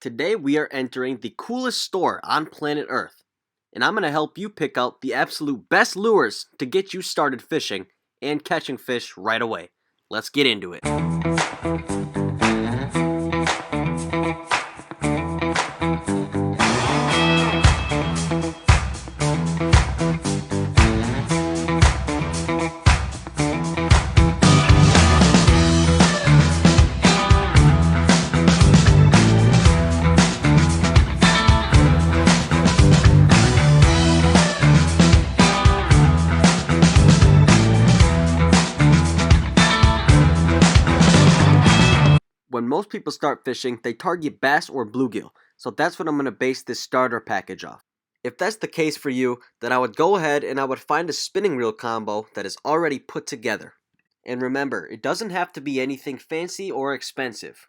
Today we are entering the coolest store on planet Earth, and I'm going to help you pick out the absolute best lures to get you started fishing and catching fish right away. Let's get into it. When most people start fishing, they target bass or bluegill, so that's what I'm going to base this starter package off. If that's the case for you, then I would go ahead and I would find a spinning reel combo that is already put together. And remember, it doesn't have to be anything fancy or expensive.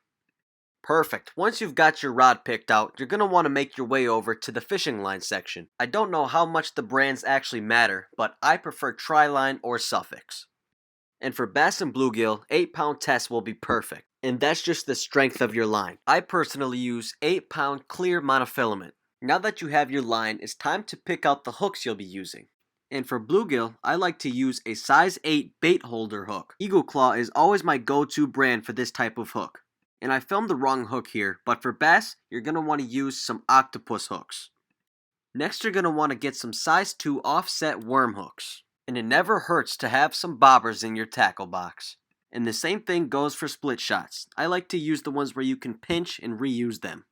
Perfect. Once you've got your rod picked out, you're going to want to make your way over to the fishing line section. I don't know how much the brands actually matter, but I prefer Tri-Line or Suffix. And for bass and bluegill, 8-pound test will be perfect. And that's just the strength of your line. I personally use 8-pound clear monofilament. Now that you have your line, it's time to pick out the hooks you'll be using. And for bluegill, I like to use a size 8 bait holder hook. Eagle Claw is always my go-to brand for this type of hook. And I filmed the wrong hook here, but for bass, you're going to want to use some octopus hooks. Next, you're going to want to get some size 2 offset worm hooks. And it never hurts to have some bobbers in your tackle box. And the same thing goes for split shots. I like to use the ones where you can pinch and reuse them.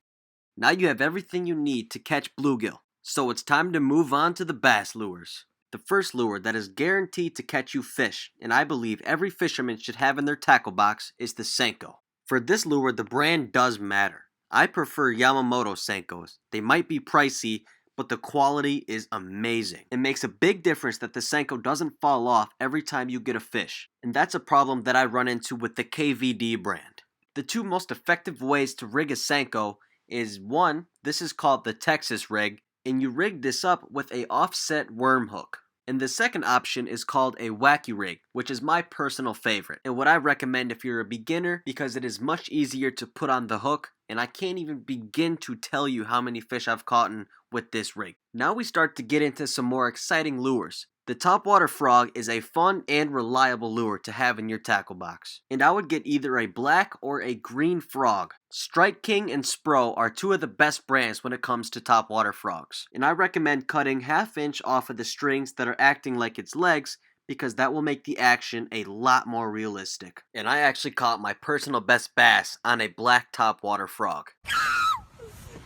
Now you have everything you need to catch bluegill, so it's time to move on to the bass lures. The first lure that is guaranteed to catch you fish, and I believe every fisherman should have in their tackle box, is the Senko. For this lure, the brand does matter. I prefer Yamamoto Senkos. They might be pricey, but the quality is amazing. It makes a big difference that the Senko doesn't fall off every time you get a fish, and that's a problem that I run into with the KVD brand. The two most effective ways to rig a Senko is one, this is called the Texas rig, and you rig this up with a offset worm hook. And the second option is called a wacky rig, which is my personal favorite, and what I recommend if you're a beginner because it is much easier to put on the hook, and I can't even begin to tell you how many fish I've caught with this rig. Now we start to get into some more exciting lures. The topwater frog is a fun and reliable lure to have in your tackle box. And I would get either a black or a green frog. Strike King and Spro are two of the best brands when it comes to topwater frogs. And I recommend cutting 1/2 inch off of the strings that are acting like its legs because that will make the action a lot more realistic. And I actually caught my personal best bass on a black topwater frog.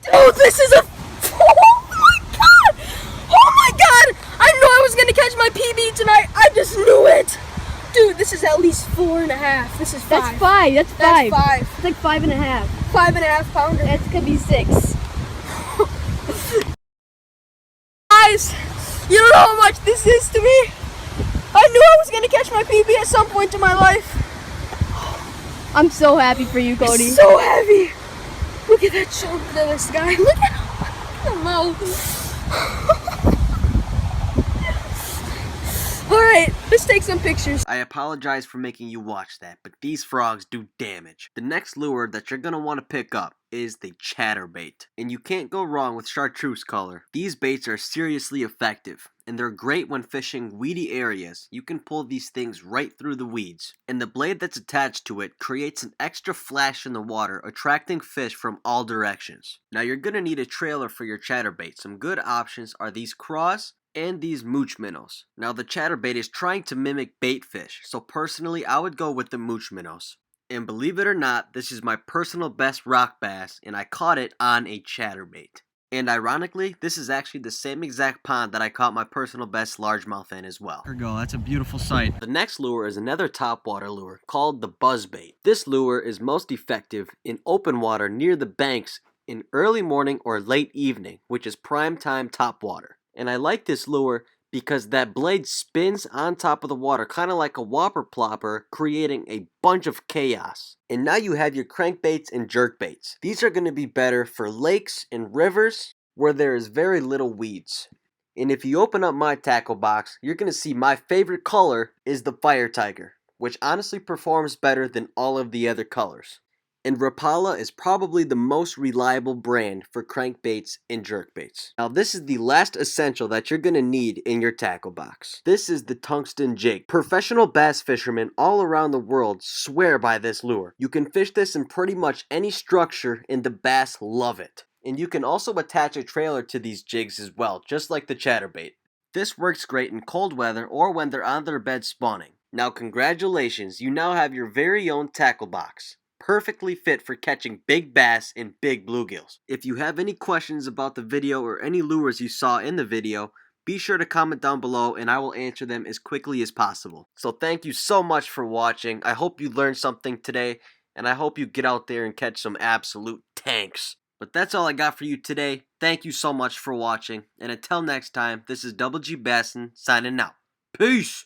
Dude, this is a... Oh my god! Oh my god! I knew I was gonna catch my PB tonight. I just knew it. Dude, this is at least 4.5. This is 5. That's 5. That's 5. That's 5. It's like 5.5. 5.5 pounder. That could be 6. Guys, you don't know how much this is to me. I knew I was gonna catch my PB at some point in my life. I'm so happy for you, Cody. It's so heavy. Look at that chunk of this guy. Look at the mouth. Alright, let's take some pictures. I apologize for making you watch that, but these frogs do damage. The next lure that you're going to want to pick up is the Chatterbait. And you can't go wrong with chartreuse color. These baits are seriously effective, and they're great when fishing weedy areas. You can pull these things right through the weeds. And the blade that's attached to it creates an extra flash in the water, attracting fish from all directions. Now you're going to need a trailer for your Chatterbait. Some good options are these craws and these mooch minnows. Now the Chatterbait is trying to mimic bait fish, so personally I would go with the mooch minnows. And believe it or not, this is my personal best rock bass, and I caught it on a Chatterbait. And ironically, this is actually the same exact pond that I caught my personal best largemouth in as well. There we go, that's a beautiful sight. The next lure is another topwater lure called the Buzzbait. This lure is most effective in open water near the banks in early morning or late evening, which is prime time topwater. And I like this lure because that blade spins on top of the water, kind of like a whopper plopper, creating a bunch of chaos. And now you have your crankbaits and jerkbaits. These are going to be better for lakes and rivers where there is very little weeds. And if you open up my tackle box, you're going to see my favorite color is the Fire Tiger, which honestly performs better than all of the other colors. And Rapala is probably the most reliable brand for crankbaits and jerkbaits. Now this is the last essential that you're going to need in your tackle box. This is the Tungsten Jig. Professional bass fishermen all around the world swear by this lure. You can fish this in pretty much any structure and the bass love it. And you can also attach a trailer to these jigs as well, just like the Chatterbait. This works great in cold weather or when they're on their bed spawning. Now congratulations, you now have your very own tackle box. Perfectly fit for catching big bass and big bluegills. If you have any questions about the video or any lures you saw in the video, be sure to comment down below and I will answer them as quickly as possible. So thank you so much for watching. I hope you learned something today and I hope you get out there and catch some absolute tanks. But that's all I got for you today. Thank you so much for watching and until next time, this is Double G Bassin signing out. Peace!